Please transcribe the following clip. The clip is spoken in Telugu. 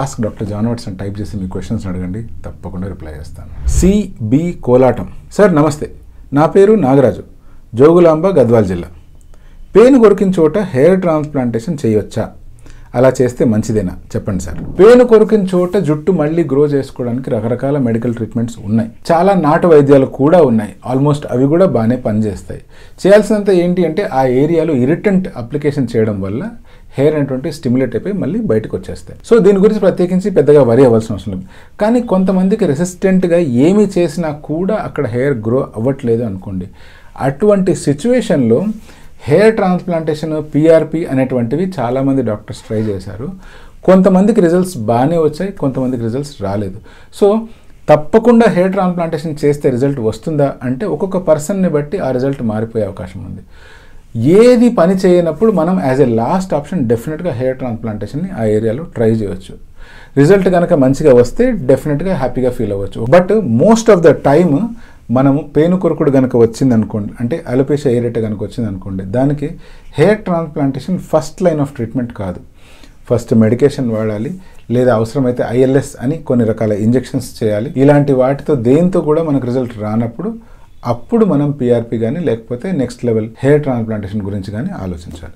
ఆస్క్ డాక్టర్ జాన్ వాట్స్ అని టైప్ చేసి మీ క్వశ్చన్స్ అడగండి, తప్పకుండా రిప్లై చేస్తాను. సిబి కోలాటం. సార్ నమస్తే, నా పేరు నాగరాజు, జోగులాంబ గద్వాల్ జిల్లా. పేను కొరికిన చోట హెయిర్ ట్రాన్స్ప్లాంటేషన్ చేయొచ్చా? అలా చేస్తే మంచిదేనా చెప్పండి సార్. పేను కొరికిన చోట జుట్టు మళ్ళీ గ్రో చేసుకోవడానికి రకరకాల మెడికల్ ట్రీట్మెంట్స్ ఉన్నాయి, చాలా నాటు వైద్యాలు కూడా ఉన్నాయి. ఆల్మోస్ట్ అవి కూడా బాగానే పనిచేస్తాయి. చేయాల్సినంత ఏంటి అంటే ఆ ఏరియాలో ఇరిటెంట్ అప్లికేషన్ చేయడం వల్ల హెయిర్ అనేటువంటి స్టిమ్యులేట్ అయిపోయి మళ్ళీ బయటకు వచ్చేస్తాయి. సో దీని గురించి ప్రత్యేకించి పెద్దగా వరి అవ్వాల్సిన అవసరం లేదు. కానీ కొంతమందికి రెసిస్టెంట్గా ఏమి చేసినా కూడా అక్కడ హెయిర్ గ్రో అవ్వట్లేదు అనుకోండి. అటువంటి సిచ్యువేషన్లో హెయిర్ ట్రాన్స్ప్లాంటేషన్, పిఆర్పి అనేటువంటివి చాలామంది డాక్టర్స్ ట్రై చేశారు. కొంతమందికి రిజల్ట్స్ బాగానే వచ్చాయి, కొంతమందికి రిజల్ట్స్ రాలేదు. సో తప్పకుండా హెయిర్ ట్రాన్స్ప్లాంటేషన్ చేస్తే రిజల్ట్ వస్తుందా అంటే ఒక్కొక్క పర్సన్ని బట్టి ఆ రిజల్ట్ మారిపోయే అవకాశం ఉంది. ఏది పని చేయనప్పుడు మనం యాజ్ ఎ లాస్ట్ ఆప్షన్ డెఫినెట్గా హెయిర్ ట్రాన్స్ప్లాంటేషన్ని ఆ ఏరియాలో ట్రై చేయవచ్చు. రిజల్ట్ కనుక మంచిగా వస్తే డెఫినెట్గా హ్యాపీగా ఫీల్ అవ్వచ్చు. But most of the time మనము పేను కొరుకుడు కనుక వచ్చింది అనుకోండి, అంటే అలోపేషియా ఏరియాటా కనుక వచ్చింది అనుకోండి, దానికి hair transplantation first line of treatment కాదు. ఫస్ట్ మెడికేషన్ వాడాలి, లేదా అవసరమైతే ఐఎల్ఎస్ అని కొన్ని రకాల ఇంజెక్షన్స్ చేయాలి. ఇలాంటి వాటితో దేంతో కూడా మనకు రిజల్ట్ రానప్పుడు అప్పుడు మనం పిఆర్పి కానీ లేకపోతే నెక్స్ట్ లెవెల్ హెయిర్ ట్రాన్స్ప్లాంటేషన్ గురించి కానీ ఆలోచించాలి.